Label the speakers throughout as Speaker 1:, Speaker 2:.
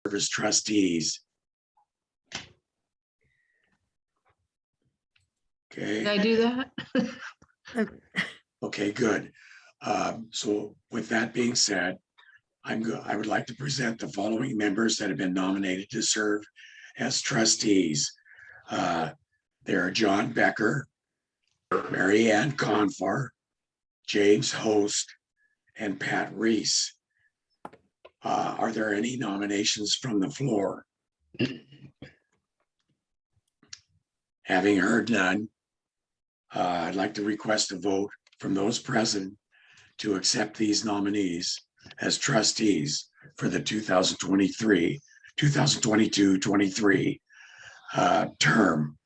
Speaker 1: as trustees.
Speaker 2: Did
Speaker 1: Okay,
Speaker 2: I do that?
Speaker 1: okay, good. So with that being said, I would like to present the following members that have been nominated to serve as trustees. There are John Becker, Mary Ann Confar, James Host, and Pat Reese. Are there any nominations from the floor? Having heard none, I'd like to request a vote from those present to accept these nominees as trustees for the 2022-23 term.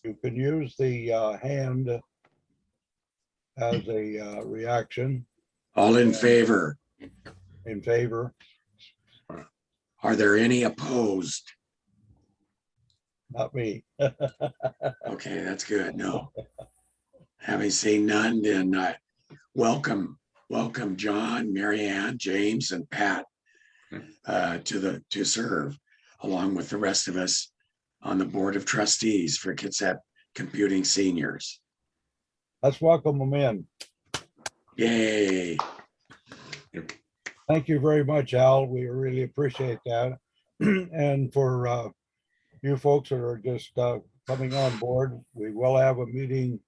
Speaker 3: You can use the hand as a reaction
Speaker 1: All in favor?
Speaker 3: in favor.
Speaker 1: Are there any opposed?
Speaker 3: Not me.
Speaker 1: Okay, that's good. No. Having seen none, then welcome John, Mary Ann, James, and Pat to serve along with the rest of us on the Board of Trustees for Kitsap Computing Seniors.
Speaker 3: Let's welcome them in.
Speaker 1: Yay.
Speaker 3: Thank you very much, Al. We really appreciate that. And for you folks that are just coming on board, we will have a meeting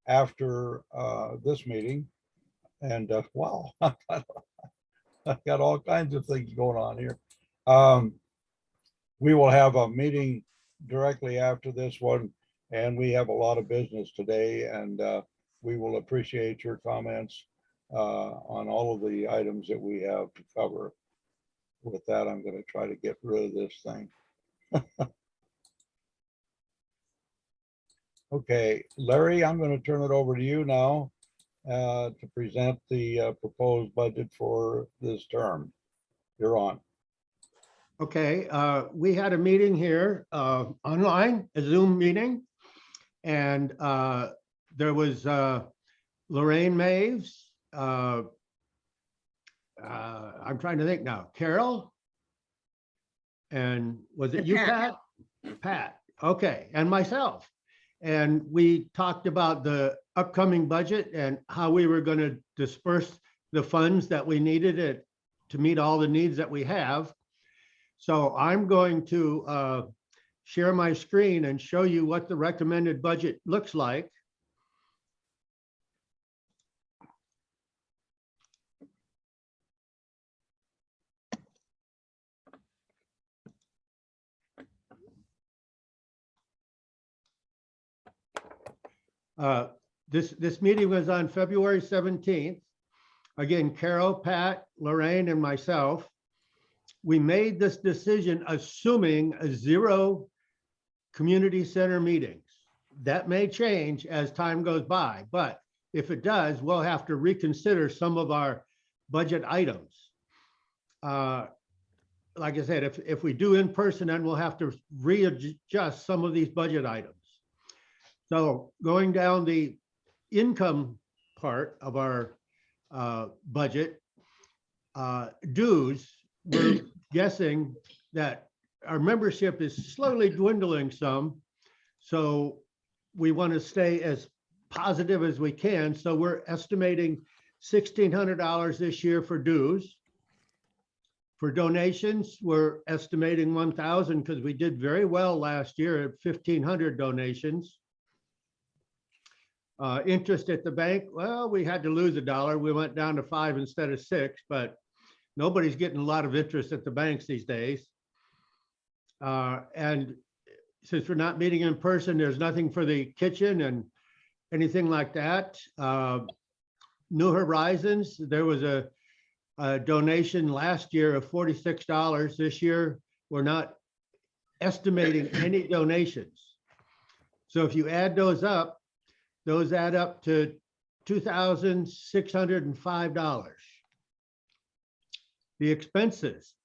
Speaker 3: after this meeting. And wow, I've got all kinds of things going on here. We will have a meeting directly after this one, and we have a lot of business today, and we will appreciate your comments on all of the items that we have to cover. With that, I'm going to try to get rid of this thing. Okay, Larry, I'm going to turn it over to you now to present the proposed budget for this term. You're on.
Speaker 4: Okay, we had a meeting here online, a Zoom meeting, and there was Lorraine Maves. I'm trying to think now. Carol, and was it you, Pat? Pat. Okay, and myself. And we talked about the upcoming budget and how we were going to disperse the funds that we needed to meet all the needs that we have. So I'm going to share my screen and show you what the recommended budget looks like. This meeting was on February 17th. Again, Carol, Pat, Lorraine, and myself. We made this decision assuming a 0 community center meetings. That may change as time goes by, but if it does, we'll have to reconsider some of our budget items. Like I said, if we do in person, then we'll have to readjust some of these budget items. So going down the income part of our budget, dues, we're guessing that our membership is slowly dwindling some. So we want to stay as positive as we can. So we're estimating $1,600 this year for dues. For donations, we're estimating 1,000 because we did very well last year at 1,500 donations. Interest at the bank, well, we had to lose $1. We went down to 5 instead of 6, but nobody's getting a lot of interest at the banks these days. And since we're not meeting in person, there's nothing for the kitchen and anything like that. New Horizons, there was a donation last year of $46. This year, we're not estimating any donations. So if you add those up, those add up to $2,605. The expenses.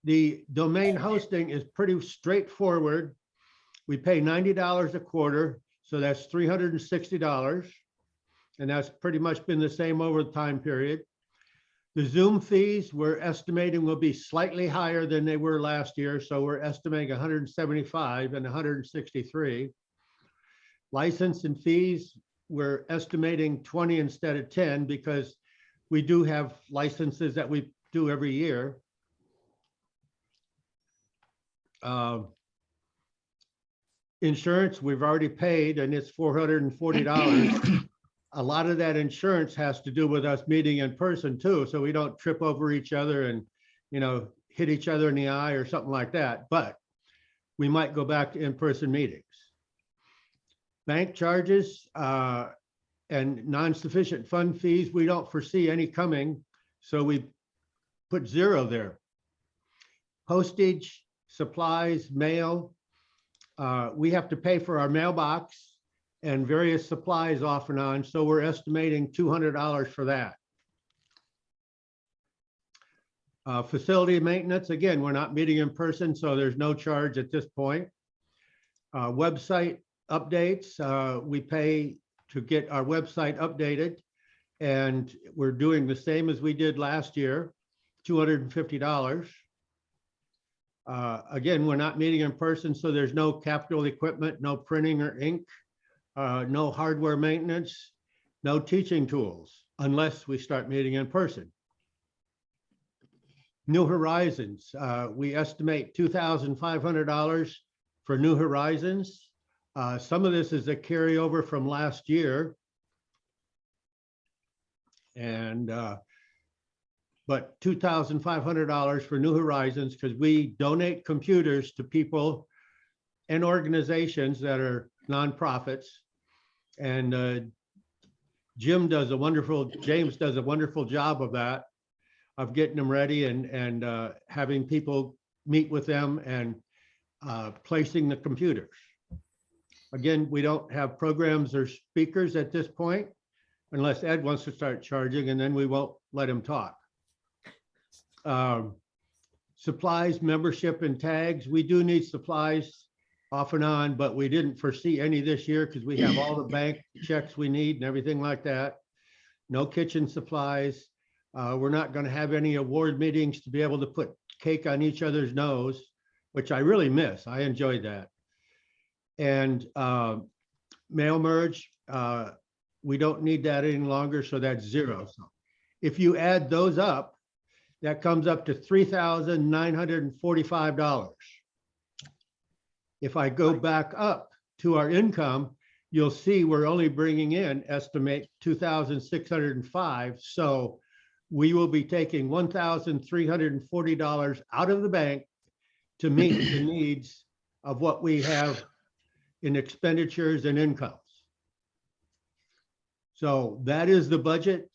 Speaker 4: The domain hosting is pretty straightforward. We pay $90 a quarter, so that's $360. And that's pretty much been the same over the time period. The Zoom fees, we're estimating will be slightly higher than they were last year. So we're estimating 175 and 163. License and fees, we're estimating 20 instead of 10 because we do have licenses that we do every year. Insurance, we've already paid and it's $440. A lot of that insurance has to do with us meeting in person too, so we don't trip over each other and, hit each other in the eye or something like that. But we might go back to in-person meetings. Bank charges and non-sufficient fund fees, we don't foresee any coming, so we put 0 there. Postage, supplies, mail, we have to pay for our mailbox and various supplies off and on, so we're estimating $200 for that. Facility maintenance, again, we're not meeting in person, so there's no charge at this point. Website updates, we pay to get our website updated, and we're doing the same as we did last year, $250. Again, we're not meeting in person, so there's no capital equipment, no printing or ink, no hardware maintenance, no teaching tools, unless we start meeting in person. New Horizons, we estimate $2,500 for New Horizons. Some of this is a carryover from last year. And but $2,500 for New Horizons because we donate computers to people and organizations that are nonprofits. And James does a wonderful job of that, of getting them ready and having people meet with them and placing the computers. Again, we don't have programs or speakers at this point, unless Ed wants to start charging, and then we won't let him talk. Supplies, membership, and tags. We do need supplies off and on, but we didn't foresee any this year because we have all the bank checks we need and everything like that. No kitchen supplies. We're not going to have any award meetings to be able to put cake on each other's nose, which I really miss. I enjoyed that. And mail merge, we don't need that any longer, so that's 0. So if you add those up, that comes up to $3,945. If I go back up to our income, you'll see we're only bringing in, estimate, $2,605. So we will be taking $1,340 out of the bank to meet the needs of what we have in expenditures and incomes. So that is the budget.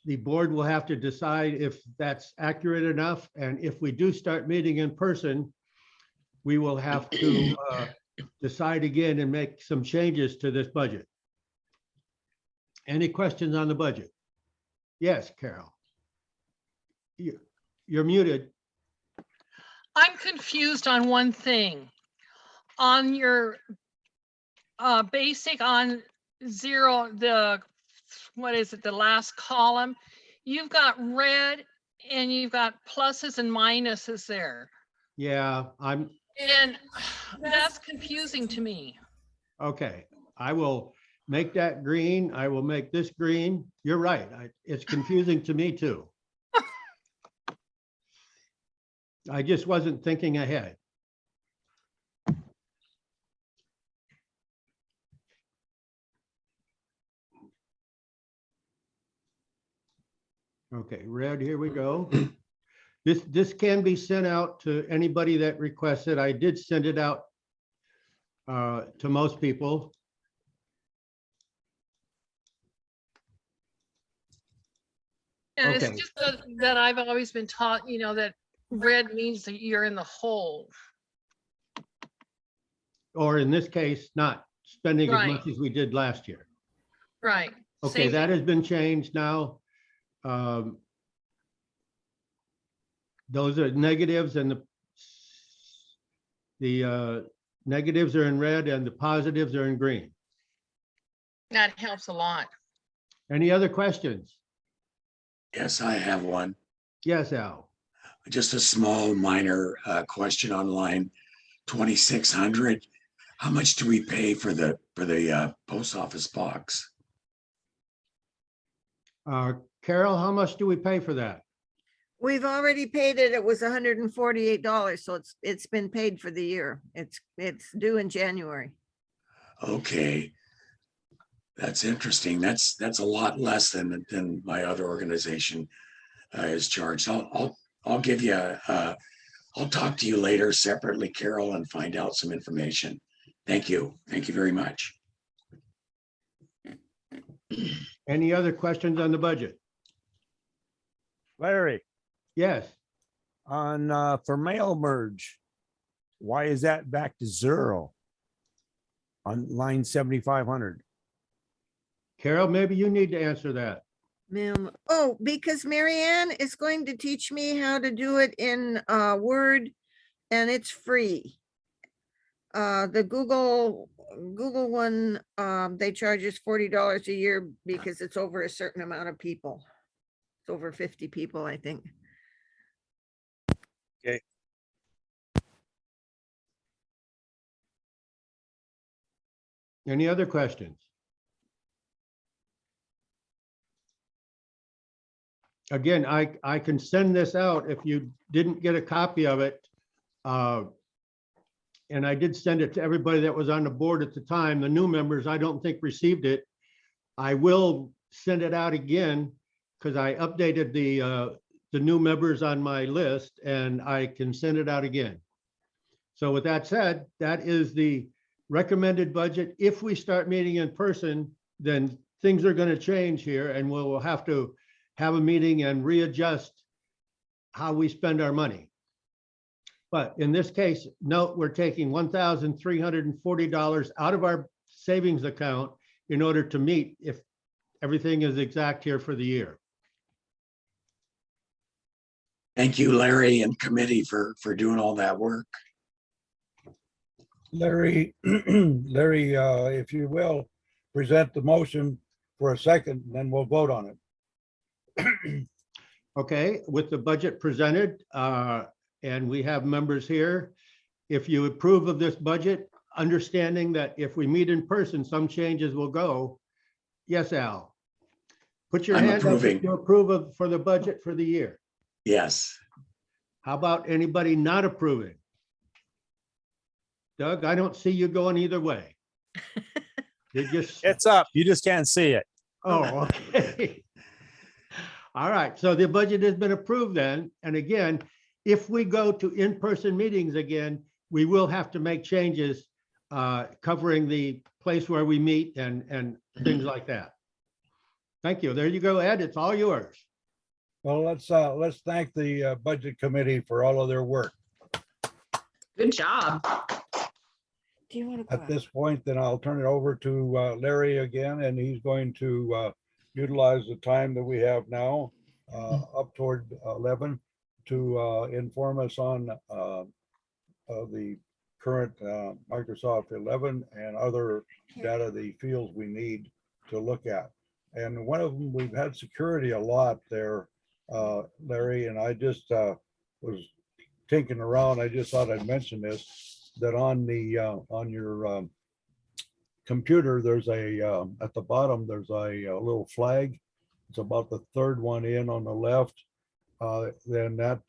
Speaker 4: The board will have to decide if that's accurate enough. And if we do start meeting in person, we will have to decide again and make some changes to this budget. Any questions on the budget? Yes, Carol. You're muted.
Speaker 2: I'm confused on one thing. On your basic on 0, what is it, the last column, you've got red and you've got pluses and minuses there.
Speaker 4: Yeah,
Speaker 2: And that's confusing to me.
Speaker 4: okay. I will make that green. I will make this green. You're right. It's confusing to me too. I just wasn't thinking ahead. Okay, red, here we go. This can be sent out to anybody that requests it. I did send it out to most people.
Speaker 2: And
Speaker 4: Okay.
Speaker 2: it's just that I've always been taught, that red means that you're in the hole.
Speaker 4: Or in this case, not spending as
Speaker 2: Right.
Speaker 4: much as we did last year.
Speaker 2: Right.
Speaker 4: Okay,
Speaker 2: Same
Speaker 4: that
Speaker 2: thing.
Speaker 4: has been changed now. Those are negatives, and the negatives are in red and the positives are in green.
Speaker 2: That helps a lot.
Speaker 4: Any other questions?
Speaker 1: Yes, I have one.
Speaker 4: Yes, Al.
Speaker 1: Just a small minor question on line 2600. How much do we pay for the post office box?
Speaker 4: Carol, how much do we pay for that?
Speaker 5: We've already paid it. It was $148, so it's been paid for the year. It's due in January.
Speaker 1: Okay. That's interesting. That's a lot less than my other organization is charged. I'll give you I'll talk to you later separately, Carol, and find out some information. Thank you. Thank you very much.
Speaker 4: Any other questions on the budget?
Speaker 6: Larry,
Speaker 4: Yes.
Speaker 6: on, for mail merge, why is that back to 0? On line 7,500?
Speaker 4: Carol, maybe you need to answer that.
Speaker 5: Oh, because Marianne is going to teach me how to do it in Word, and it's free. The Google one, they charge us $40 a year because it's over a certain amount of people. It's over 50 people, I think.
Speaker 4: Any other questions? Again, I can send this out if you didn't get a copy of it. And I did send it to everybody that was on the board at the time. The new members, I don't think received it. I will send it out again because I updated the new members on my list, and I can send it out again. So with that said, that is the recommended budget. If we start meeting in person, then things are going to change here, and we'll have to have a meeting and readjust how we spend our money. But in this case, note, we're taking $1,340 out of our savings account in order to meet if everything is exact here for the year.
Speaker 1: Thank you, Larry and committee for doing all that work.
Speaker 3: Larry, if you will, present the motion for a second, and then we'll vote on it.
Speaker 4: Okay, with the budget presented, and we have members here, if you approve of this budget, understanding that if we meet in person, some changes will go. Yes, Al? Put your
Speaker 1: I'm
Speaker 4: hand up
Speaker 1: approving.
Speaker 4: if you approve for the budget for the year.
Speaker 1: Yes.
Speaker 4: How about anybody not approving? Doug, I don't see you going either way. You just,
Speaker 6: It's up. You just can't see it.
Speaker 4: oh, okay. All right, so the budget has been approved then. And again, if we go to in-person meetings again, we will have to make changes covering the place where we meet and things like that. Thank you. There you go, Ed. It's all yours.
Speaker 3: Well, let's thank the budget committee for all of their work.
Speaker 7: Good job.
Speaker 5: Do you want to?
Speaker 3: At this point, then I'll turn it over to Larry again, and he's going to utilize the time that we have now up toward 11 to inform us on the current Microsoft 11 and other data that he feels we need to look at. And one of them, we've had security a lot there, Larry, and I just was tinkering around. I just thought I'd mention this, that on the on your computer, there's a at the bottom, there's a little flag. It's about the third one in on the left. Then that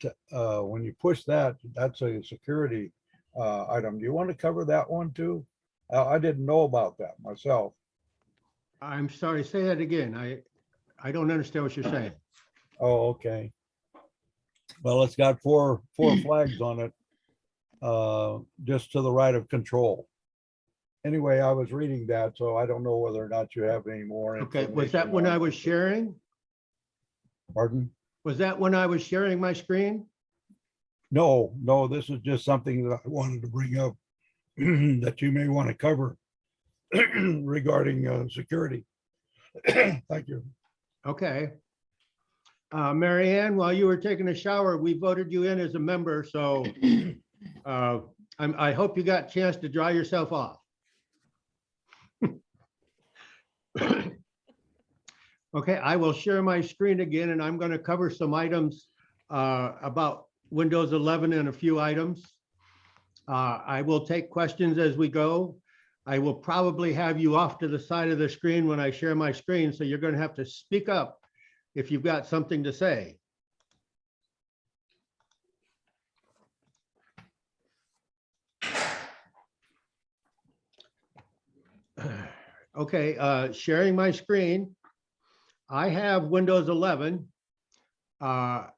Speaker 3: when you push that, that's a security item. Do you want to cover that one too? I didn't know about that myself.
Speaker 4: I'm sorry, say that again. I don't understand what you're saying.
Speaker 3: Oh, okay. Well, it's got four flags on it, just to the right of control. Anyway, I was reading that, so I don't know whether or not you have any more.
Speaker 4: Okay, was that when I was sharing?
Speaker 3: Pardon?
Speaker 4: Was that when I was sharing my screen?
Speaker 3: No, this is just something that I wanted to bring up that you may want to cover regarding security. Thank you.
Speaker 4: Okay. Mary Ann, while you were taking a shower, we voted you in as a member, so I hope you got a chance to dry yourself off. Okay, I will share my screen again, and I'm going to cover some items about Windows 11 and a few items. I will take questions as we go. I will probably have you off to the side of the screen when I share my screen, so you're going to have to speak up if you've got something to say. Okay, sharing my screen. I have Windows 11. How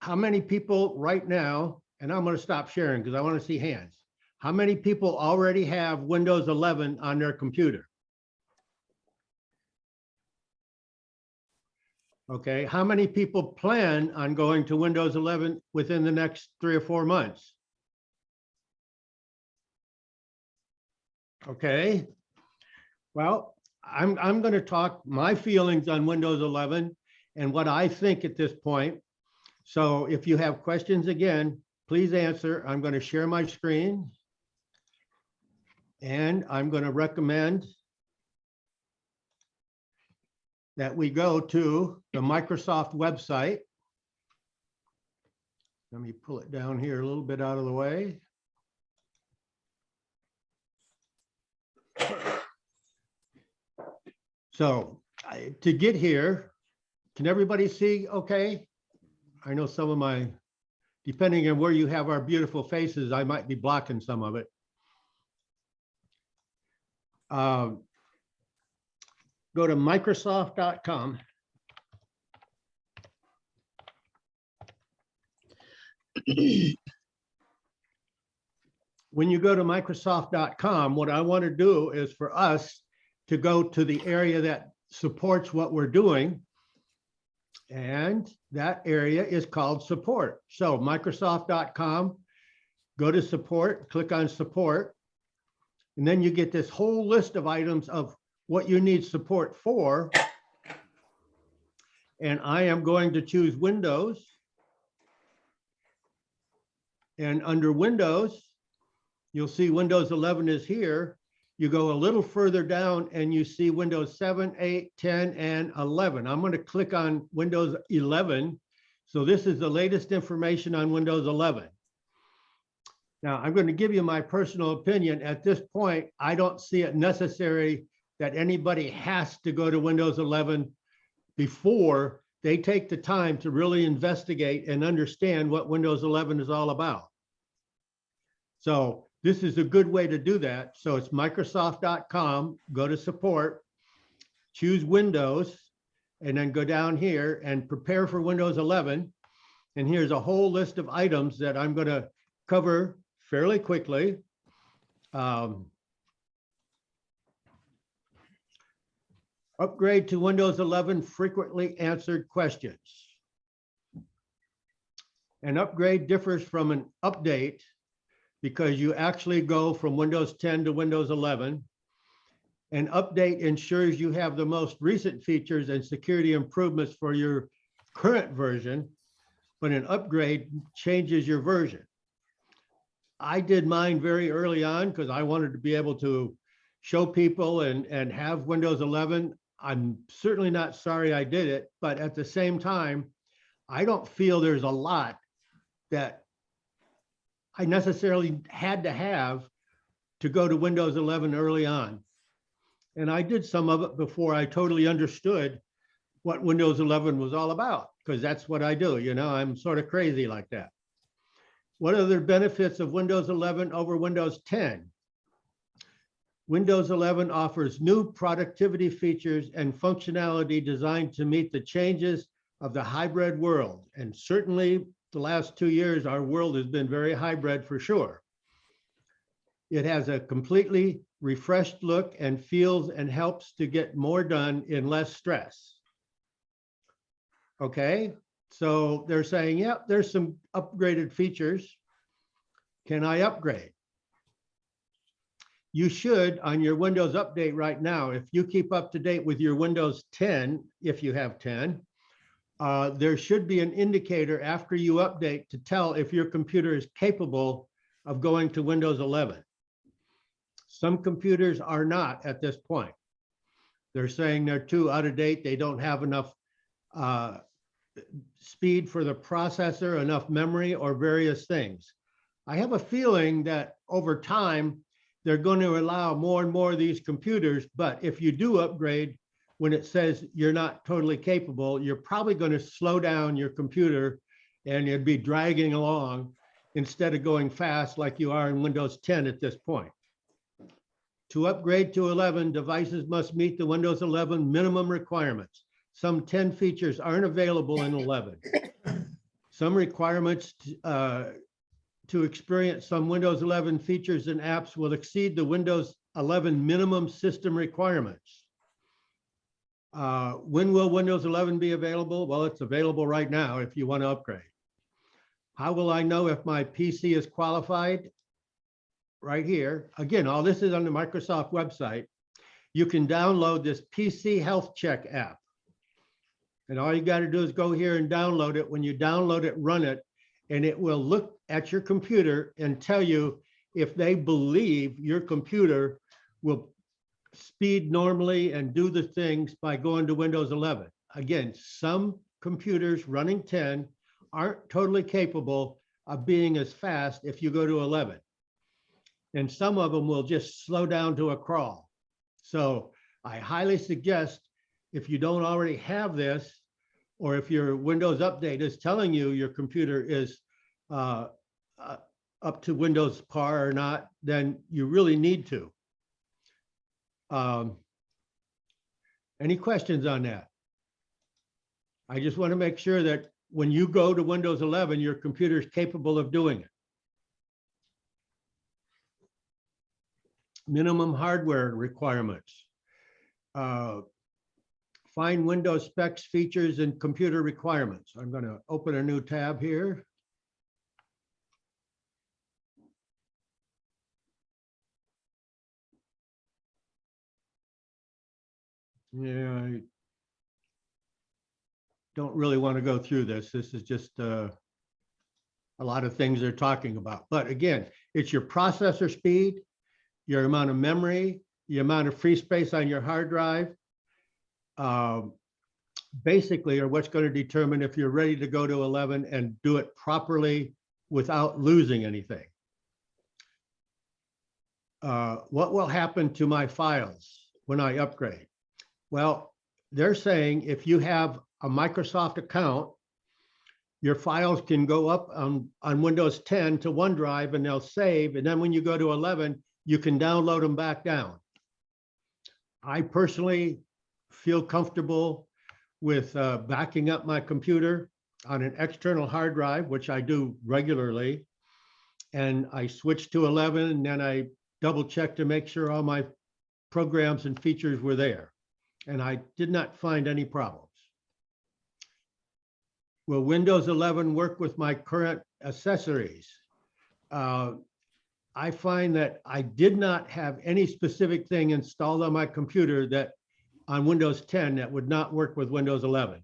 Speaker 4: many people right now, and I'm going to stop sharing because I want to see hands. How many people already have Windows 11 on their computer? Okay, how many people plan on going to Windows 11 within the next 3 or 4 months? Okay, well, I'm going to talk my feelings on Windows 11 and what I think at this point. So if you have questions, again, please answer. I'm going to share my screen. And I'm going to recommend that we go to the Microsoft website. Let me pull it down here a little bit out of the way. So to get here, can everybody see okay? I know some of my, depending on where you have our beautiful faces, I might be blocking some of it. Go to Microsoft.com. When you go to Microsoft.com, what I want to do is for us to go to the area that supports what we're doing. And that area is called support. So Microsoft.com, go to support, click on support. And then you get this whole list of items of what you need support for. And I am going to choose Windows. And under Windows, you'll see Windows 11 is here. You go a little further down and you see Windows 7, 8, 10, and 11. I'm going to click on Windows 11. So this is the latest information on Windows 11. Now, I'm going to give you my personal opinion. At this point, I don't see it necessary that anybody has to go to Windows 11 before they take the time to really investigate and understand what Windows 11 is all about. So this is a good way to do that. So it's Microsoft.com, go to support, choose Windows, and then go down here and prepare for Windows 11. And here's a whole list of items that I'm going to cover fairly quickly. Upgrade to Windows 11 frequently answered questions. An upgrade differs from an update because you actually go from Windows 10 to Windows 11. An update ensures you have the most recent features and security improvements for your current version, but an upgrade changes your version. I did mine very early on because I wanted to be able to show people and have Windows 11. I'm certainly not sorry I did it, but at the same time, I don't feel there's a lot that I necessarily had to have to go to Windows 11 early on. And I did some of it before I totally understood what Windows 11 was all about, because that's what I do. You know, I'm sort of crazy like that. What are the benefits of Windows 11 over Windows 10? Windows 11 offers new productivity features and functionality designed to meet the changes of the hybrid world. And certainly the last 2 years, our world has been very hybrid for sure. It has a completely refreshed look and feels and helps to get more done in less stress. Okay, so they're saying, yeah, there's some upgraded features. Can I upgrade? You should on your Windows update right now. If you keep up to date with your Windows 10, if you have 10, there should be an indicator after you update to tell if your computer is capable of going to Windows 11. Some computers are not at this point. They're saying they're too out of date. They don't have enough speed for the processor, enough memory, or various things. I have a feeling that over time, they're going to allow more and more of these computers, but if you do upgrade, when it says you're not totally capable, you're probably going to slow down your computer and you'd be dragging along instead of going fast like you are in Windows 10 at this point. To upgrade to 11, devices must meet the Windows 11 minimum requirements. Some 10 features aren't available in 11. Some requirements to experience some Windows 11 features and apps will exceed the Windows 11 minimum system requirements. When will Windows 11 be available? Well, it's available right now if you want to upgrade. How will I know if my PC is qualified? Right here. Again, all this is on the Microsoft website. You can download this PC Health Check app. And all you got to do is go here and download it. When you download it, run it, and it will look at your computer and tell you if they believe your computer will speed normally and do the things by going to Windows 11. Again, some computers running 10 aren't totally capable of being as fast if you go to 11. And some of them will just slow down to a crawl. So I highly suggest, if you don't already have this, or if your Windows update is telling you your computer is up to Windows par or not, then you really need to. Any questions on that? I just want to make sure that when you go to Windows 11, your computer is capable of doing it. Minimum hardware requirements. Find Windows specs, features, and computer requirements. I'm going to open a new tab here. Yeah, I don't really want to go through this. This is just a lot of things they're talking about. But again, it's your processor speed, your amount of memory, the amount of free space on your hard drive, basically are what's going to determine if you're ready to go to 11 and do it properly without losing anything. What will happen to my files when I upgrade? Well, they're saying if you have a Microsoft account, your files can go up on Windows 10 to OneDrive and they'll save. And then when you go to 11, you can download them back down. I personally feel comfortable with backing up my computer on an external hard drive, which I do regularly. And I switch to 11 and then I double check to make sure all my programs and features were there. And I did not find any problems. Will Windows 11 work with my current accessories? I find that I did not have any specific thing installed on my computer that on Windows 10 that would not work with Windows 11.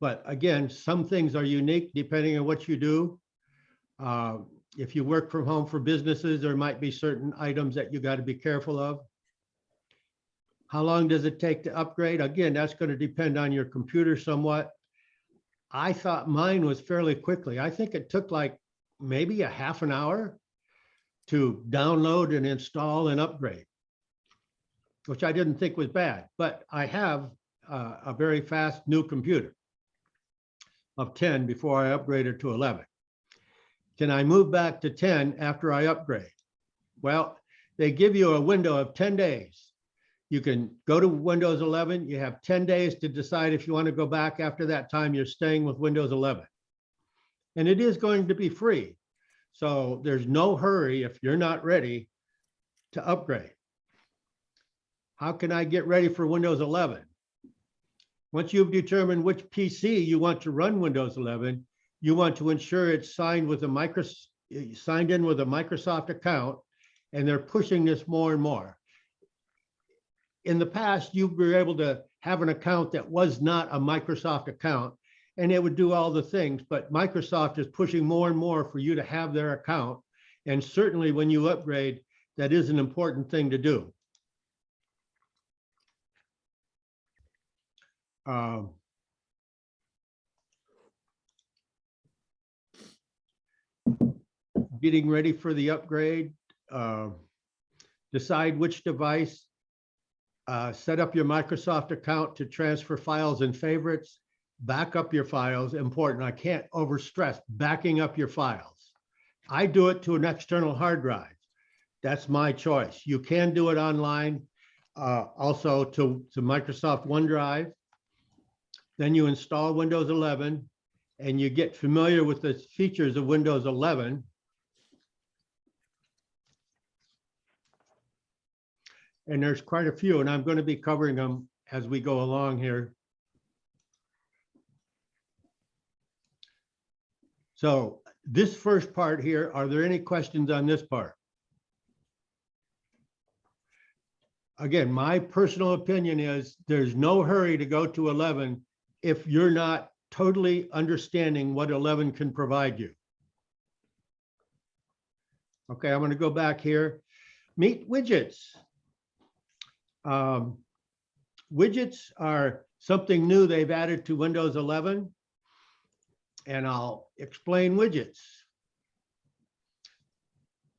Speaker 4: But again, some things are unique depending on what you do. If you work from home for businesses, there might be certain items that you got to be careful of. How long does it take to upgrade? Again, that's going to depend on your computer somewhat. I thought mine was fairly quickly. I think it took like maybe a half an hour to download and install and upgrade, which I didn't think was bad, but I have a very fast new computer of 10 before I upgraded to 11. Can I move back to 10 after I upgrade? Well, they give you a window of 10 days. You can go to Windows 11. You have 10 days to decide if you want to go back. After that time, you're staying with Windows 11. And it is going to be free. So there's no hurry if you're not ready to upgrade. How can I get ready for Windows 11? Once you've determined which PC you want to run Windows 11, you want to ensure it's signed in with a Microsoft account, and they're pushing this more and more. In the past, you were able to have an account that was not a Microsoft account, and it would do all the things, but Microsoft is pushing more and more for you to have their account. And certainly when you upgrade, that is an important thing to do. Um, Getting ready for the upgrade. Decide which device. Set up your Microsoft account to transfer files and favorites. Back up your files, important. I can't overstress backing up your files. I do it to an external hard drive. That's my choice. You can do it online, also to Microsoft OneDrive. Then you install Windows 11 and you get familiar with the features of Windows 11. And there's quite a few, and I'm going to be covering them as we go along here. So this first part here, are there any questions on this part? Again, my personal opinion is there's no hurry to go to 11 if you're not totally understanding what 11 can provide you. Okay, I'm going to go back here. Meet widgets. Widgets are something new they've added to Windows 11, and I'll explain widgets.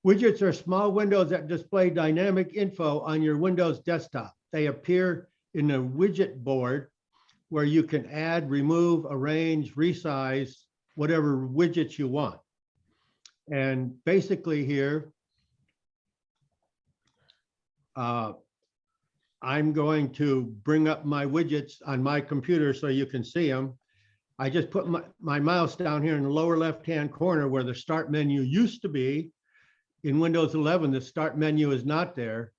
Speaker 4: Widgets are small windows that display dynamic info on your Windows desktop. They appear in a widget board where you can add, remove, arrange, resize, whatever widgets you want. And basically here, I'm going to bring up my widgets on my computer so you can see them. I just put my mouse down here in the lower left-hand corner where the start menu used to be. In Windows 11, the start menu is not there,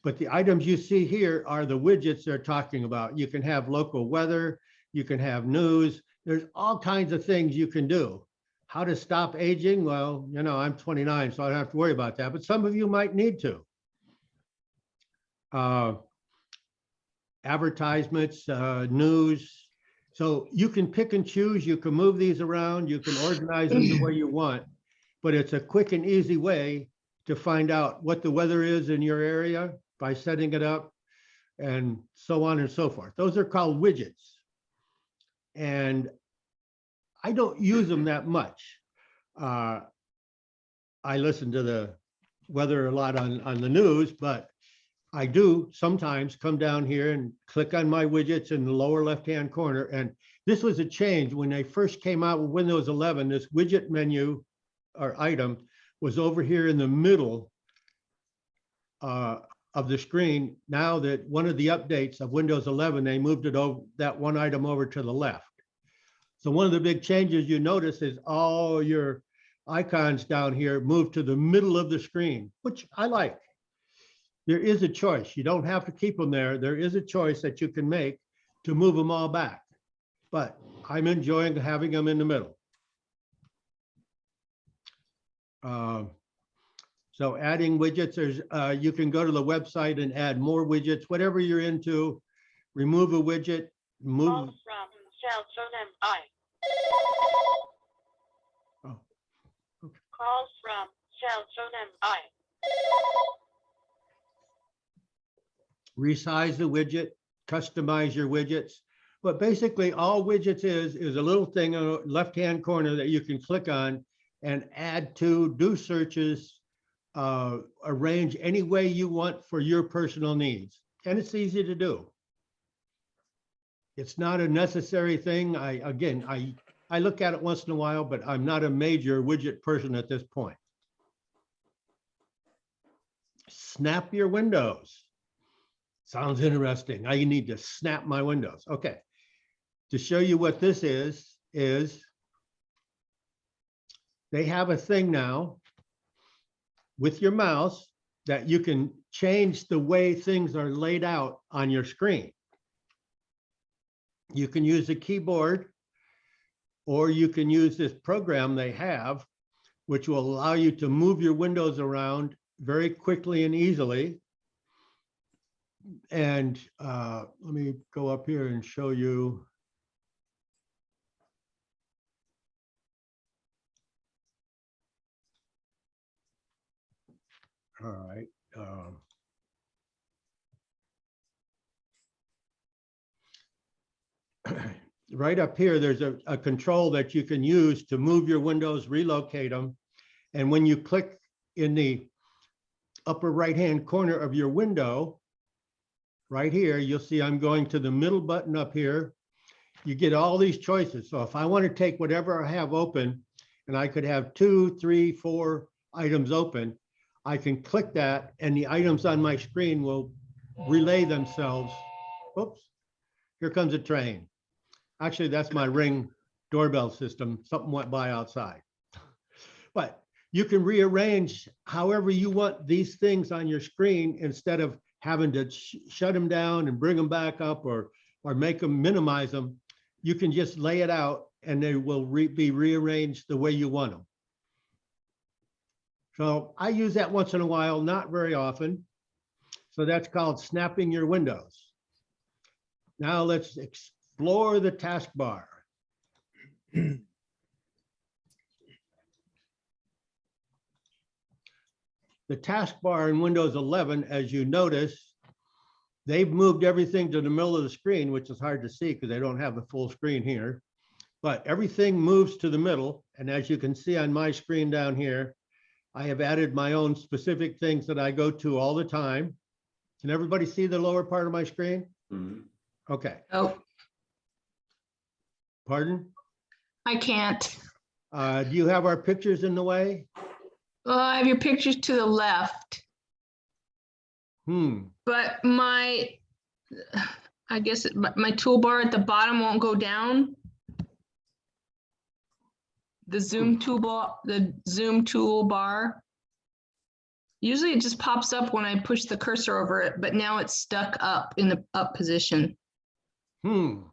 Speaker 4: but the items you see here are the widgets they're talking about. You can have local weather, you can have news. There's all kinds of things you can do. How to stop aging? Well, you know, I'm 29, so I don't have to worry about that, but some of you might need to. Advertisements, news. So you can pick and choose, you can move these around, you can organize them the way you want, but it's a quick and easy way to find out what the weather is in your area by setting it up and so on and so forth. Those are called widgets. And I don't use them that much. I listen to the weather a lot on the news, but I do sometimes come down here and click on my widgets in the lower left-hand corner. And this was a change when they first came out with Windows 11. This widget menu or item was over here in the middle of the screen. Now that one of the updates of Windows 11, they moved it over, that one item over to the left. So one of the big changes you notice is all your icons down here move to the middle of the screen, which I like. There is a choice. You don't have to keep them there. There is a choice that you can make to move them all back, but I'm enjoying having them in the middle. So adding widgets, there's you can go to the website and add more widgets, whatever you're into. Remove a widget, move.
Speaker 8: Call from cell phone MI.
Speaker 4: Oh, okay.
Speaker 8: Call from cell phone MI.
Speaker 4: Resize the widget, customize your widgets. But basically all widgets is a little thing on the left-hand corner that you can click on and add to, do searches, arrange any way you want for your personal needs. And it's easy to do. It's not a necessary thing. I look at it once in a while, but I'm not a major widget person at this point. Snap your windows. Sounds interesting. I need to snap my windows. Okay. To show you what this is they have a thing now with your mouse that you can change the way things are laid out on your screen. You can use a keyboard, or you can use this program they have, which will allow you to move your windows around very quickly and easily. And let me go up here and show you. All right. right up here, there's a control that you can use to move your windows, relocate them. And when you click in the upper right-hand corner of your window, right here, you'll see I'm going to the middle button up here. You get all these choices. So if I want to take whatever I have open, and I could have 2, 3, 4 items open, I can click that and the items on my screen will relay themselves. Oops, here comes a train. Actually, that's my Ring doorbell system. Something went by outside. But you can rearrange however you want these things on your screen instead of having to shut them down and bring them back up or make them, minimize them. You can just lay it out and they will be rearranged the way you want them. So I use that once in a while, not very often. So that's called snapping your windows. Now let's explore the taskbar. The taskbar in Windows 11, as you notice, they've moved everything to the middle of the screen, which is hard to see because they don't have the full screen here. But everything moves to the middle. And as you can see on my screen down here, I have added my own specific things that I go to all the time. Can everybody see the lower part of my screen?
Speaker 1: Mhm.
Speaker 4: Okay,
Speaker 7: Oh,
Speaker 4: pardon?
Speaker 7: I can't.
Speaker 4: Do you have our pictures in the way?
Speaker 7: I have your pictures to the left, but I guess my toolbar at the bottom won't go down. The zoom toolbar. Usually it just pops up when I push the cursor over it, but now it's stuck up in the up position.
Speaker 4: I'm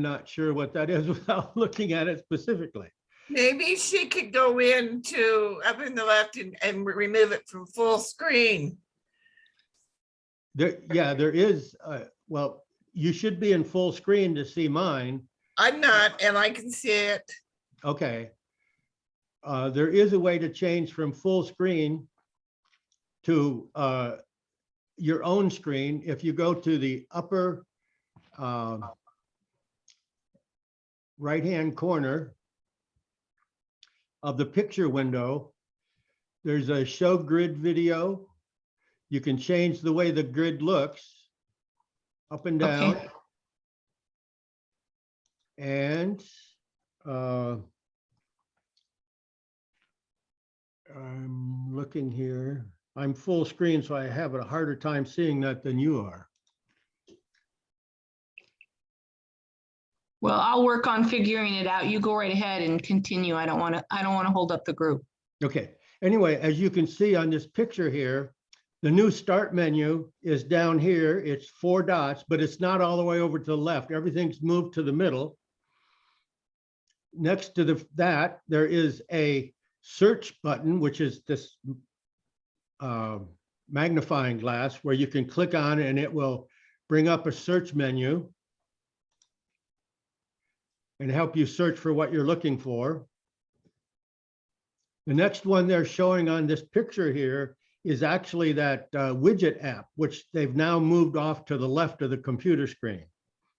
Speaker 4: not sure what that is without looking at it specifically.
Speaker 9: Maybe she could go into up in the left and remove it from full screen.
Speaker 4: There is, well, you should be in full screen to see mine.
Speaker 9: I'm not, and I can see it.
Speaker 4: Okay. There is a way to change from full screen to your own screen. If you go to the upper right-hand corner of the picture window, there's a show grid video. You can change the way the grid looks up and down.
Speaker 7: Okay.
Speaker 4: And I'm looking here. I'm full screen, so I have a harder time seeing that than you are.
Speaker 7: Well, I'll work on figuring it out. You go right ahead and continue. I don't want to hold up the group.
Speaker 4: Okay. Anyway, as you can see on this picture here, the new start menu is down here. It's 4 dots, but it's not all the way over to the left. Everything's moved to the middle. Next to that, there is a search button, which is this magnifying glass where you can click on it and it will bring up a search menu and help you search for what you're looking for. The next one they're showing on this picture here is actually that widget app, which they've now moved off to the left of the computer screen.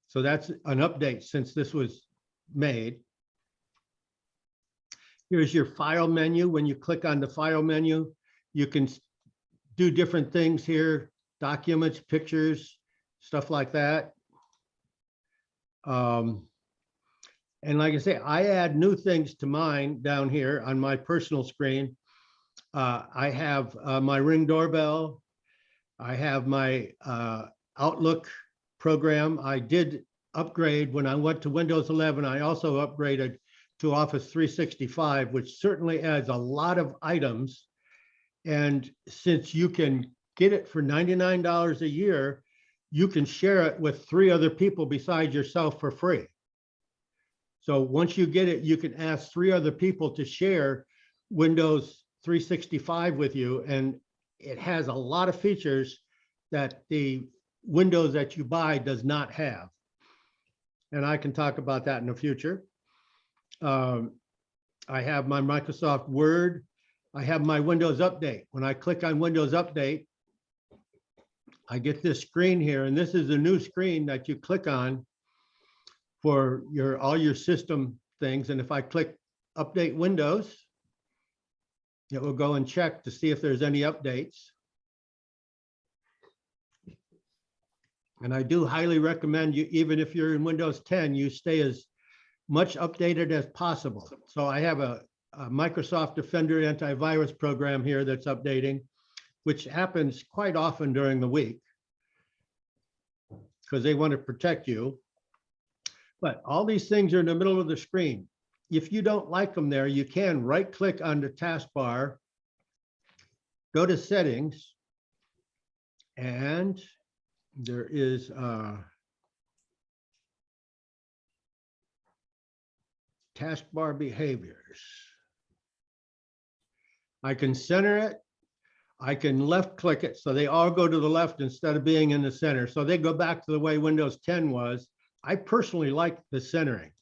Speaker 4: So that's an update since this was made. Here's your file menu. When you click on the file menu, you can do different things here, documents, pictures, stuff like that. And like I say, I add new things to mine down here on my personal screen. I have my Ring doorbell. I have my Outlook program. I did upgrade when I went to Windows 11. I also upgraded to Office 365, which certainly adds a lot of items. And since you can get it for $99 a year, you can share it with 3 other people besides yourself for free. So once you get it, you can ask 3 other people to share Windows 365 with you. And it has a lot of features that the Windows that you buy does not have. And I can talk about that in the future. I have my Microsoft Word. I have my Windows Update. When I click on Windows Update, I get this screen here, and this is a new screen that you click on for all your system things. And if I click Update Windows, it will go and check to see if there's any updates. And I do highly recommend you, even if you're in Windows 10, you stay as much updated as possible. So I have a Microsoft Defender antivirus program here that's updating, which happens quite often during the week because they want to protect you. But all these things are in the middle of the screen. If you don't like them there, you can right-click on the taskbar, go to Settings, and there is taskbar behaviors. I can center it. I can left click it. So they all go to the left instead of being in the center. So they go back to the way Windows 10 was. I personally like the centering,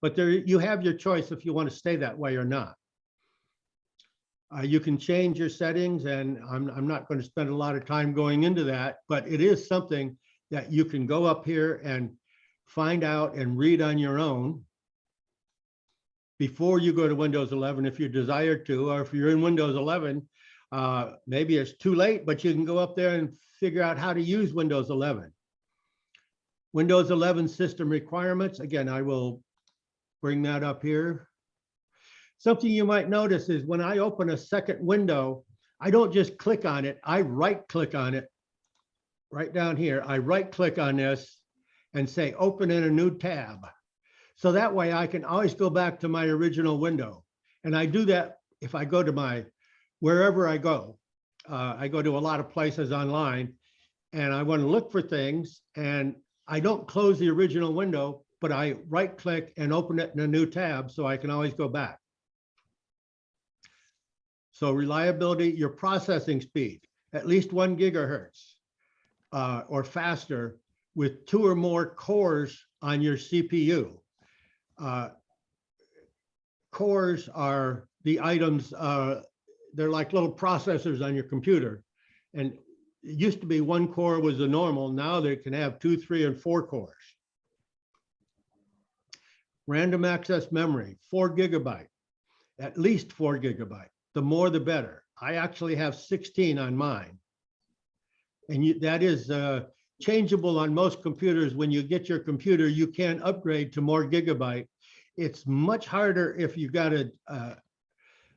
Speaker 4: but there you have your choice if you want to stay that way or not. You can change your settings, and I'm not going to spend a lot of time going into that, but it is something that you can go up here and find out and read on your own before you go to Windows 11 if you desire to, or if you're in Windows 11, maybe it's too late, but you can go up there and figure out how to use Windows 11. Windows 11 system requirements. Again, I will bring that up here. Something you might notice is when I open a second window, I don't just click on it. I right click on it right down here. I right click on this and say open in a new tab. So that way I can always go back to my original window. And I do that if I go to wherever I go. I go to a lot of places online and I want to look for things, and I don't close the original window, but I right click and open it in a new tab so I can always go back. So reliability, your processing speed, at least 1 gigahertz or faster with 2 or more cores on your CPU. Cores are the items, they're like little processors on your computer. And it used to be 1 core was the normal. Now they can have 2, 3, and 4 cores. Random access memory, 4 gigabyte, at least 4 gigabyte. The more, the better. I actually have 16 on mine. And that is changeable on most computers. When you get your computer, you can upgrade to more gigabyte. It's much harder if you got a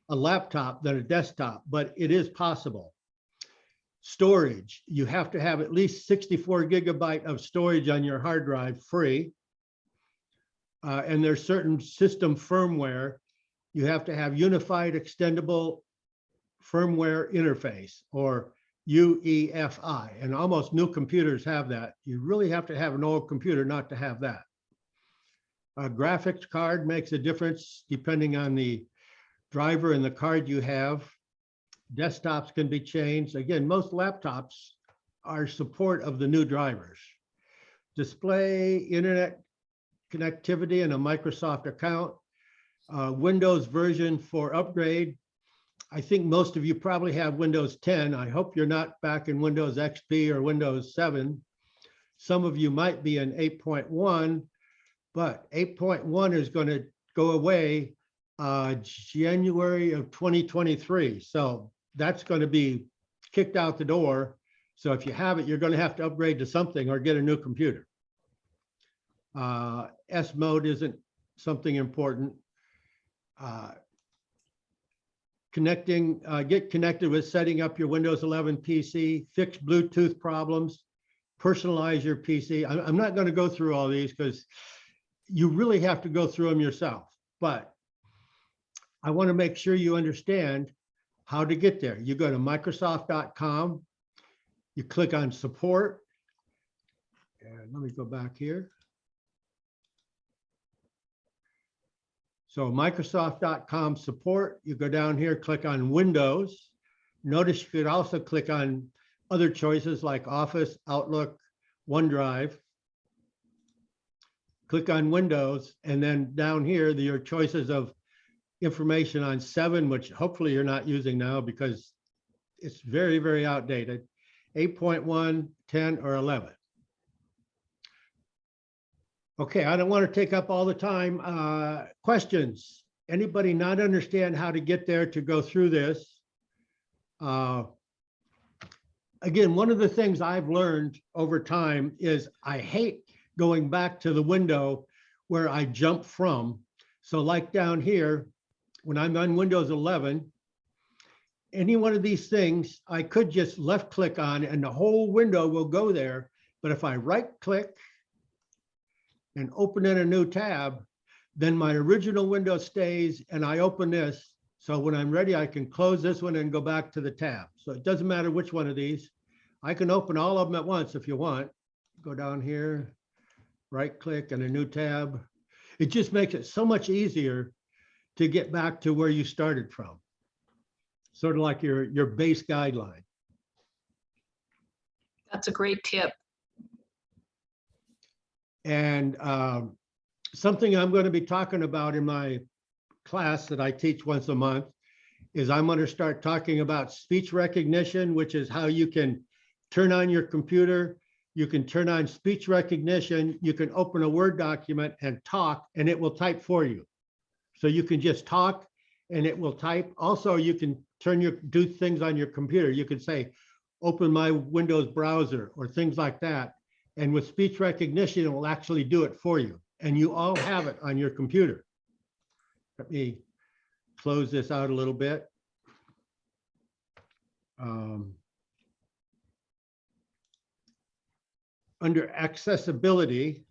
Speaker 4: laptop than a desktop, but it is possible. Storage, you have to have at least 64 gigabyte of storage on your hard drive free. And there's certain system firmware. You have to have Unified Extendable Firmware Interface, or UEFI, and almost new computers have that. You really have to have an old computer not to have that. A graphics card makes a difference depending on the driver and the card you have. Desktops can be changed. Again, most laptops are support of the new drivers. Display, internet connectivity, and a Microsoft account. Windows version for upgrade. I think most of you probably have Windows 10. I hope you're not back in Windows XP or Windows 7. Some of you might be in 8.1, but 8.1 is going to go away January of 2023. So that's going to be kicked out the door. So if you have it, you're going to have to upgrade to something or get a new computer. S mode isn't something important. Get connected with setting up your Windows 11 PC, fix Bluetooth problems, personalize your PC. I'm not going to go through all these because you really have to go through them yourself, but I want to make sure you understand how to get there. You go to Microsoft.com, you click on support, and let me go back here. So Microsoft.com support, you go down here, click on Windows. Notice you could also click on other choices like Office, Outlook, OneDrive. Click on Windows, and then down here, your choices of information on 7, which hopefully you're not using now because it's very, very outdated. 8.1, 10, or 11. Okay, I don't want to take up all the time. Questions? Anybody not understand how to get there to go through this? Again, one of the things I've learned over time is I hate going back to the window where I jump from. So like down here, when I'm on Windows 11, any one of these things, I could just left click on and the whole window will go there. But if I right click and open in a new tab, then my original window stays and I open this. So when I'm ready, I can close this one and go back to the tab. So it doesn't matter which one of these. I can open all of them at once if you want. Go down here, right click and a new tab. It just makes it so much easier to get back to where you started from. Sort of like your base guideline.
Speaker 7: That's a great tip.
Speaker 4: And something I'm going to be talking about in my class that I teach once a month is I'm going to start talking about speech recognition, which is how you can turn on your computer. You can turn on speech recognition. You can open a Word document and talk, and it will type for you. So you can just talk and it will type. Also, you can do things on your computer. You can say, open my Windows browser or things like that. And with speech recognition, it will actually do it for you. And you all have it on your computer. Let me close this out a little bit. Under accessibility,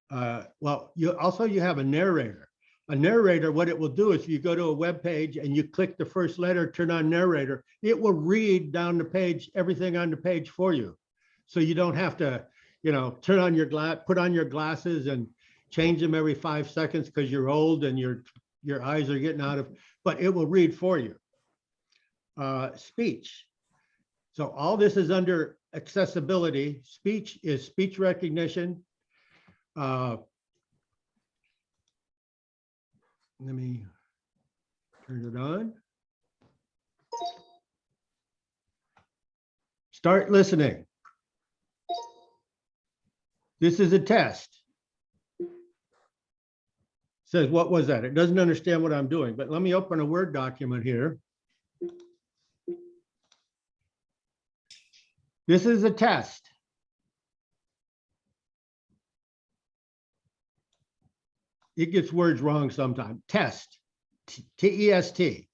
Speaker 4: well, you have a narrator. A narrator, what it will do is you go to a web page and you click the first letter, turn on narrator, it will read down the page, everything on the page for you. So you don't have to, turn on put on your glasses and change them every 5 seconds because you're old and your eyes are getting out of, but it will read for you. Speech. So all this is under accessibility. Speech is speech recognition. Let me turn it on. Start listening. This is a test. Says, what was that? It doesn't understand what I'm doing, but let me open a Word document here. This is a test. It gets words wrong sometimes. Test, T-E-S-T.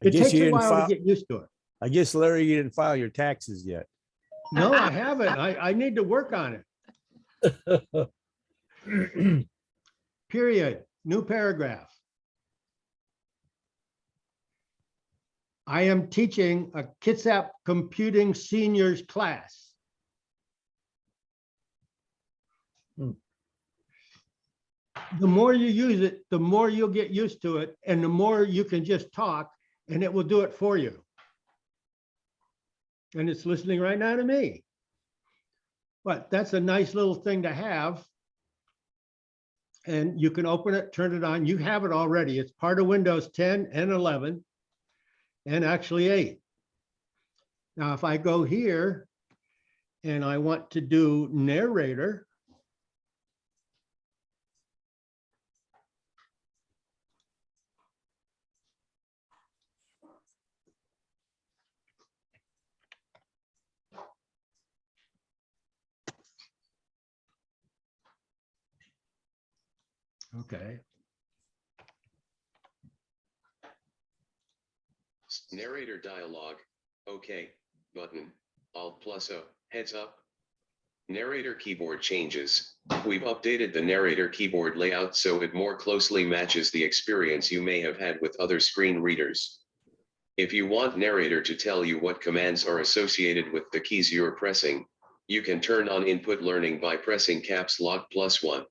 Speaker 4: It takes a while to get used to it.
Speaker 6: I guess, Larry, you didn't file your taxes yet.
Speaker 4: No, I haven't. I need to work on it. Period. New paragraph. I am teaching a Kitsap Computing Seniors class. The more you use it, the more you'll get used to it, and the more you can just talk, and it will do it for you. And it's listening right now to me. But that's a nice little thing to have. And you can open it, turn it on. You have it already. It's part of Windows 10 and 11, and actually 8. Now, if I go here and I want to do narrator, okay.
Speaker 10: Narrator dialog. OK. Button. Alt plus O. Heads up. Narrator keyboard changes. We've updated the narrator keyboard layout so it more closely matches the experience you may have had with other screen readers. If you want narrator to tell you what commands are associated with the keys you're pressing, you can turn on input learning by pressing caps lock +1.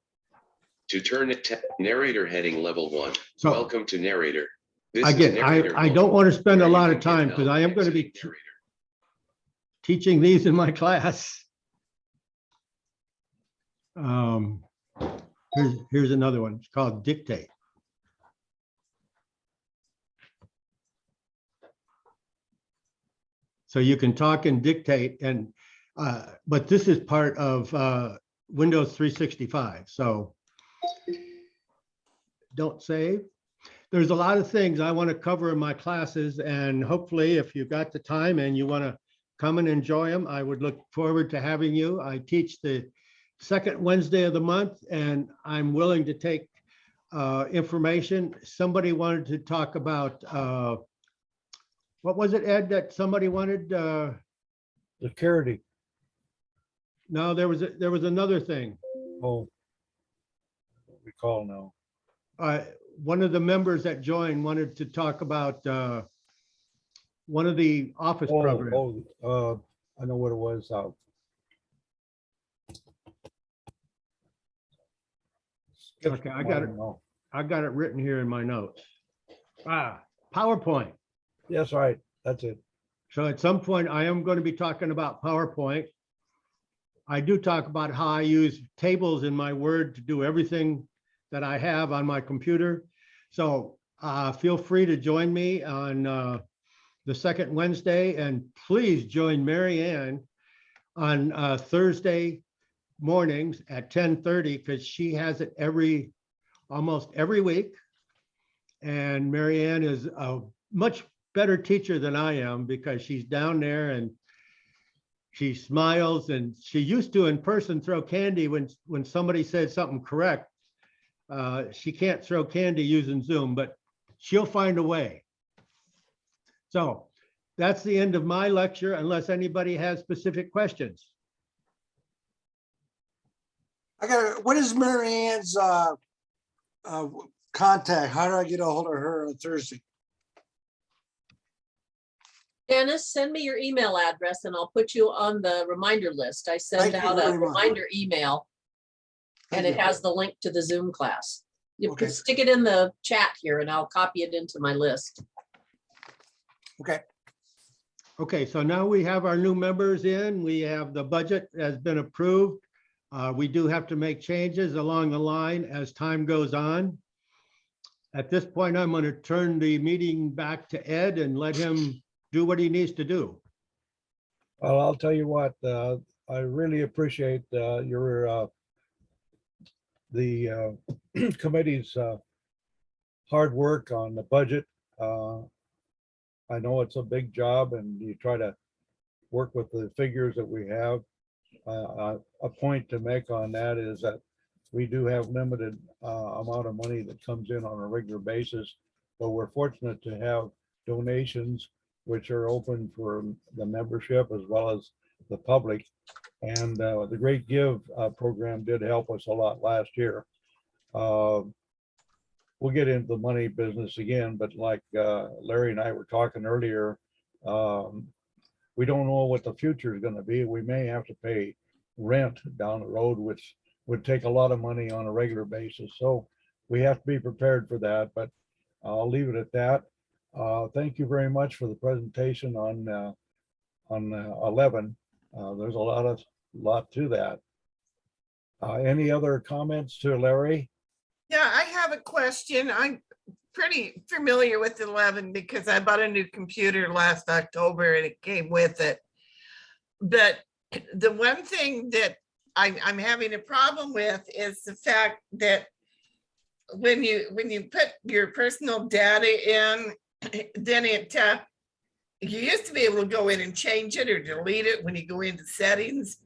Speaker 10: To turn it to narrator heading level 1.
Speaker 4: So
Speaker 10: welcome to narrator. This is
Speaker 4: again,
Speaker 10: narrator
Speaker 4: I
Speaker 10: mode,
Speaker 4: don't want to spend a
Speaker 10: where you
Speaker 4: lot
Speaker 10: can
Speaker 4: of time
Speaker 10: get
Speaker 4: because
Speaker 10: help
Speaker 4: I am going to be
Speaker 10: exiting narrator.
Speaker 4: teaching these in my class. Here's another one. It's called dictate. So you can talk and dictate and, but this is part of Windows 365, so don't save. There's a lot of things I want to cover in my classes, and hopefully if you've got the time and you want to come and enjoy them, I would look forward to having you. I teach the second Wednesday of the month, and I'm willing to take information. Somebody wanted to talk about, what was it, Ed, that somebody wanted?
Speaker 3: Security.
Speaker 4: No, there was another thing.
Speaker 3: Oh. What we call now.
Speaker 4: One of the members that joined wanted to talk about one of the office programs.
Speaker 3: I know what it was.
Speaker 4: Okay, I got it. I got it written here in my notes. PowerPoint.
Speaker 3: Yes, right. That's it.
Speaker 4: So at some point, I am going to be talking about PowerPoint. I do talk about how I use tables in my Word to do everything that I have on my computer. So feel free to join me on the second Wednesday, and please join Mary Ann on Thursday mornings at 10:30, because she has it almost every week. And Mary Ann is a much better teacher than I am, because she's down there and she smiles, and she used to in person throw candy when somebody said something correct. She can't throw candy using Zoom, but she'll find a way. So that's the end of my lecture, unless anybody has specific questions.
Speaker 11: What is Mary Ann's contact? How do I get a hold of her on Thursday?
Speaker 12: Dennis, send me your email address and I'll put you on the reminder list. I send
Speaker 11: Thank you
Speaker 12: out a
Speaker 11: very much.
Speaker 12: reminder email and
Speaker 11: Thank
Speaker 12: it
Speaker 11: you.
Speaker 12: has the link to the Zoom class. You
Speaker 11: Okay.
Speaker 12: can stick it in the chat here and I'll copy it into my list.
Speaker 11: Okay.
Speaker 4: Okay, so now we have our new members in. We have the budget has been approved. We do have to make changes along the line as time goes on. At this point, I'm going to turn the meeting back to Ed and let him do what he needs to do.
Speaker 3: Well, I'll tell you what, I really appreciate your the committee's hard work on the budget. I know it's a big job and you try to work with the figures that we have. A point to make on that is that we do have limited amount of money that comes in on a regular basis, but we're fortunate to have donations which are open for the membership as well as the public. And the Great Give program did help us a lot last year. We'll get into the money business again, but like Larry and I were talking earlier, we don't know what the future is going to be. We may have to pay rent down the road, which would take a lot of money on a regular basis. So we have to be prepared for that, but I'll leave it at that. Thank you very much for the presentation on 11. There's a lot to that. Any other comments to Larry?
Speaker 9: Yeah, I have a question. I'm pretty familiar with 11 because I bought a new computer last October and it came with it. But the one thing that I'm having a problem with is the fact that when you put your personal data in, then you used to be able to go in and change it or delete it when you go into settings.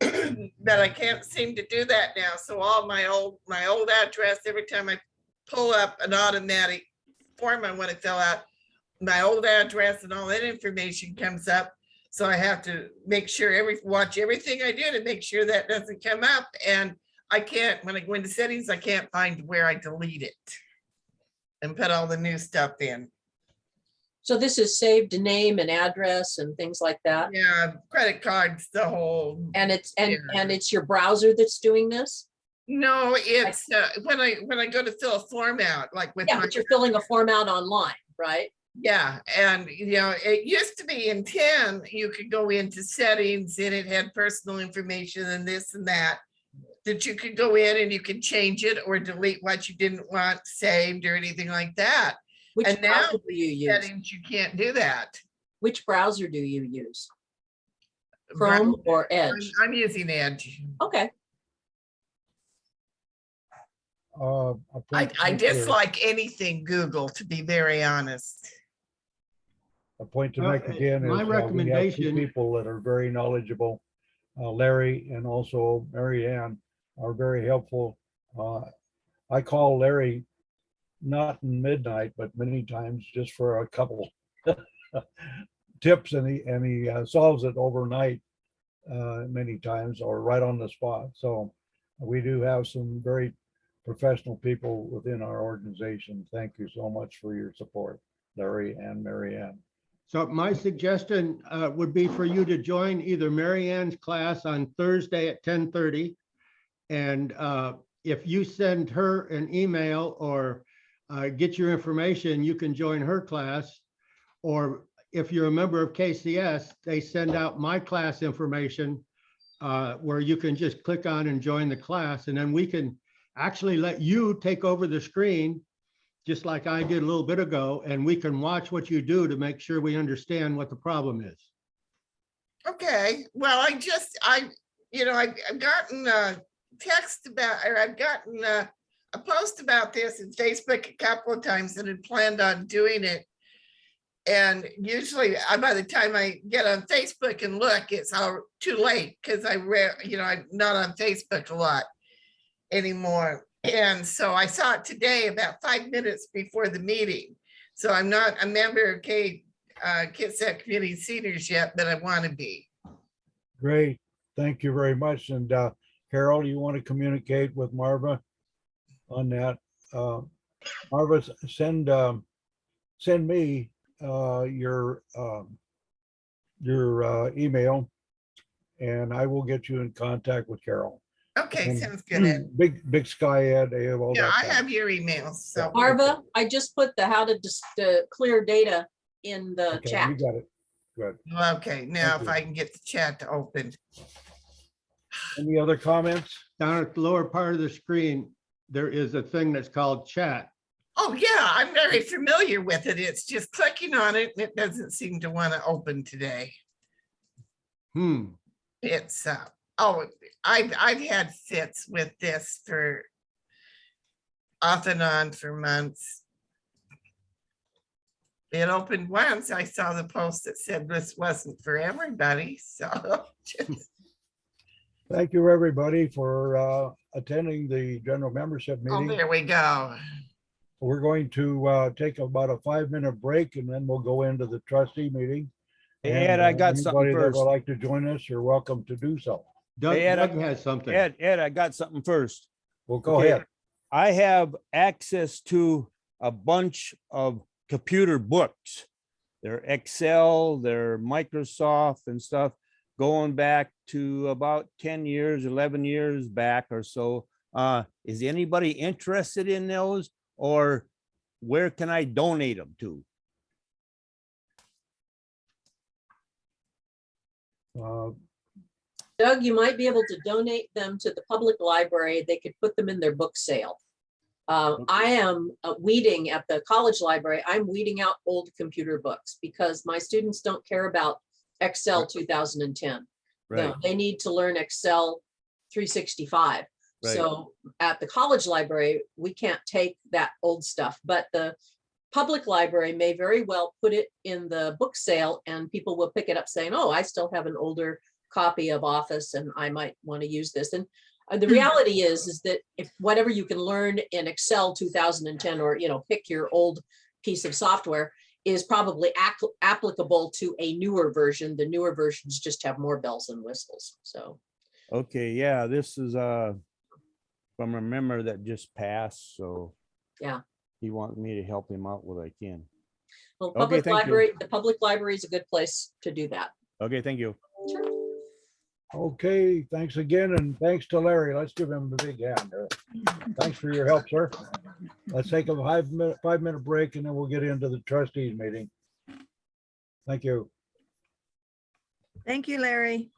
Speaker 9: But I can't seem to do that now. So all my old address, every time I pull up an automatic form I want to fill out, my old address and all that information comes up. So I have to make sure watch everything I do to make sure that doesn't come up. And I can't, when I go into settings, I can't find where I delete it and put all the new stuff in.
Speaker 12: So this is saved name and address and things like that.
Speaker 9: Yeah, credit cards, the whole.
Speaker 12: And it's your browser that's doing this?
Speaker 9: No, it's when I go to fill a form out, like with.
Speaker 12: Yeah, but you're filling a form out online, right?
Speaker 9: Yeah, and it used to be in 10, you could go into settings and it had personal information and this and that you could go in and you could change it or delete what you didn't want saved or anything like that.
Speaker 12: Which
Speaker 9: and now
Speaker 12: browser do you use?
Speaker 9: settings, you can't do that.
Speaker 12: Which browser do you use? Chrome or Edge?
Speaker 9: I'm using Edge.
Speaker 12: Okay,
Speaker 3: A
Speaker 9: I
Speaker 3: point to make
Speaker 9: dislike anything Google, to be very honest.
Speaker 3: A point to
Speaker 4: Well,
Speaker 3: make again is
Speaker 4: my
Speaker 3: we have two
Speaker 4: recommendation-
Speaker 3: people that are very knowledgeable. Larry and also Mary Ann are very helpful. I call Larry not in midnight, but many times just for a couple tips, and he solves it overnight many times or right on the spot. So we do have some very professional people within our organization. Thank you so much for your support, Larry and Mary Ann.
Speaker 4: So my suggestion would be for you to join either Mary Ann's class on Thursday at 10:30. And if you send her an email or get your information, you can join her class. Or if you're a member of KCS, they send out my class information where you can just click on and join the class. And then we can actually let you take over the screen, just like I did a little bit ago, and we can watch what you do to make sure we understand what the problem is.
Speaker 9: Okay, well, I've gotten a text about, or I've gotten a post about this in Facebook a couple of times and had planned on doing it. And usually by the time I get on Facebook and look, it's all too late because I'm not on Facebook a lot anymore. And so I saw it today about 5 minutes before the meeting. So I'm not a member of KitSat Community Seniors yet, but I want to be.
Speaker 3: Great, thank you very much. And Carol, you want to communicate with Marva on that? Marva, send me your email, and I will get you in contact with Carol.
Speaker 9: Okay,
Speaker 3: And
Speaker 9: sounds good.
Speaker 3: Big Sky Ed, they have all
Speaker 9: Yeah,
Speaker 3: that.
Speaker 9: I
Speaker 3: stuff.
Speaker 9: have your emails, so.
Speaker 12: Marva, I just put the how to just clear data in the
Speaker 3: Okay,
Speaker 12: chat.
Speaker 3: you got it. Good.
Speaker 9: Okay, now
Speaker 3: Thank
Speaker 9: if
Speaker 3: you.
Speaker 9: I can get the chat to open.
Speaker 3: Any other comments?
Speaker 4: Down at the lower part of the screen, there is a thing that's called chat.
Speaker 9: Oh, yeah, I'm very familiar with it. It's just clicking on it and it doesn't seem to want to open today. It's, I've had fits with this for off and on for months. It opened once. I saw the post that said this wasn't for everybody, so. just-
Speaker 3: Thank you, everybody, for attending the general membership
Speaker 9: Oh,
Speaker 3: meeting.
Speaker 9: there we go.
Speaker 3: We're going to take about a 5-minute break, and then we'll go into the trustee meeting.
Speaker 6: Hey,
Speaker 3: And,
Speaker 6: Ed, I got something
Speaker 3: anybody that
Speaker 6: first.
Speaker 3: would like to join us, you're welcome to do so.
Speaker 4: Doug,
Speaker 6: Hey, Ed,
Speaker 4: Doug has something.
Speaker 6: Ed, I got something first.
Speaker 3: Well, go
Speaker 6: Okay.
Speaker 3: ahead.
Speaker 6: I have access to a bunch of computer books. They're Excel, they're Microsoft and stuff, going back to about 10 years, 11 years back or so. Is anybody interested in those, or where can I donate them to?
Speaker 12: Doug, you might be able to donate them to the public library. They could put them in their book sale. I am weeding at the college library. I'm weeding out old computer books because my students don't care about Excel 2010.
Speaker 6: Right,
Speaker 12: No, they need to learn Excel 365.
Speaker 6: Right.
Speaker 12: So at the college library, we can't take that old stuff, but the public library may very well put it in the book sale and people will pick it up saying, oh, I still have an older copy of Office and I might want to use this. And the reality is that if whatever you can learn in Excel 2010, or, pick your old piece of software, is probably applicable to a newer version. The newer versions just have more bells and whistles. So,
Speaker 6: okay, yeah, this is from a member that just passed, so.
Speaker 12: Yeah.
Speaker 6: He wants me to help him out what I can.
Speaker 12: well,
Speaker 6: Okay,
Speaker 12: public
Speaker 6: thank you.
Speaker 12: library, the public library is a good place to do that.
Speaker 6: Okay, thank you.
Speaker 3: Okay, thanks again, and thanks to Larry. Let's give him a big hand there. Thanks for your help, sir. Let's take a 5-minute break, and then we'll get into the trustees meeting. Thank you.
Speaker 5: Thank you, Larry.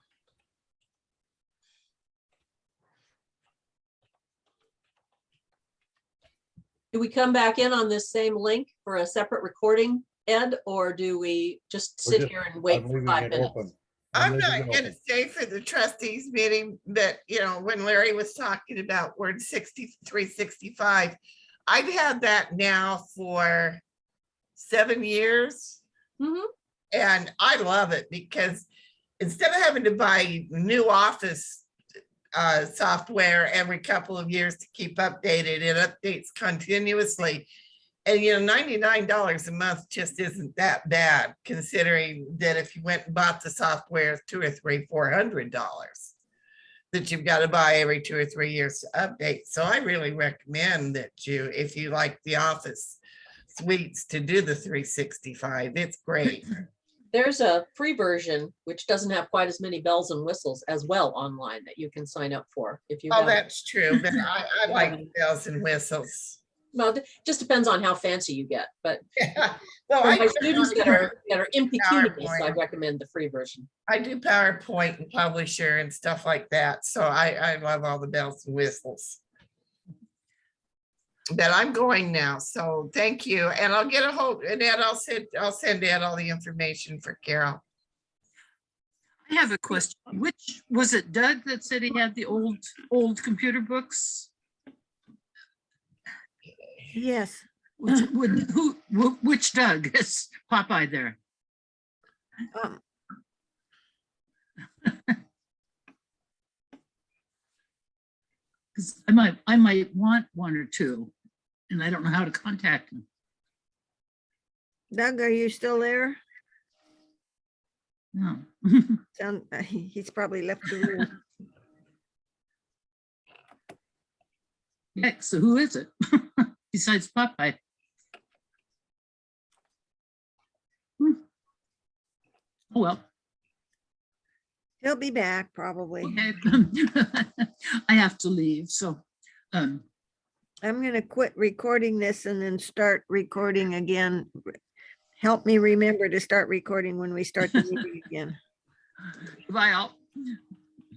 Speaker 12: Do we come back in on this same link for a separate recording, Ed, or do we just
Speaker 3: We're
Speaker 12: sit
Speaker 3: just-
Speaker 12: here and wait
Speaker 3: I'm
Speaker 12: for
Speaker 3: leaving
Speaker 12: 5
Speaker 3: it
Speaker 12: minutes?
Speaker 3: open.
Speaker 9: I'm
Speaker 3: leaving
Speaker 9: not
Speaker 3: it
Speaker 9: gonna
Speaker 3: open.
Speaker 9: stay for the trustees meeting, but when Larry was talking about Word 365, I've had that now for 7 years.
Speaker 12: Mhm.
Speaker 9: And I love it because instead of having to buy new Office software every couple of years to keep updated, it updates continuously. And $99 a month just isn't that bad, considering that if you went and bought the software, it's $200 or $400 that you've got to buy every 2 or 3 years to update. So I really recommend that if you like the Office suites, to do the 365. It's great.
Speaker 12: There's a free version, which doesn't have quite as many bells and whistles as well online that you can sign up for if you
Speaker 9: Oh,
Speaker 12: have.
Speaker 9: that's true, but I like the bells and whistles.
Speaker 12: Well, it just depends on how fancy you get, but
Speaker 9: Well,
Speaker 12: for
Speaker 9: I
Speaker 12: my
Speaker 9: do
Speaker 12: students that are impecunious, I
Speaker 9: PowerPoint.
Speaker 12: recommend the free version.
Speaker 9: I do PowerPoint and Publisher and stuff like that, so I love all the bells and whistles. But I'm going now, so thank you, and I'll get a hold, and Ed, I'll send Ed all the information for Carol.
Speaker 13: I have a question. Which, was it Doug that said he had the old computer books?
Speaker 5: Yes.
Speaker 13: Which Doug? Is Popeye there?
Speaker 5: Um,
Speaker 13: Because I might want one or two, and I don't know how to contact him.
Speaker 5: Doug, are you still there?
Speaker 13: No.
Speaker 5: He's probably left the room.
Speaker 13: Yeah, so who is it? Besides Popeye? Oh, well.
Speaker 5: He'll be back probably.
Speaker 13: Okay. I have to leave, so.
Speaker 5: I'm gonna quit recording this and then start recording again. Help me remember to start recording when we start the meeting again.
Speaker 13: Bye all.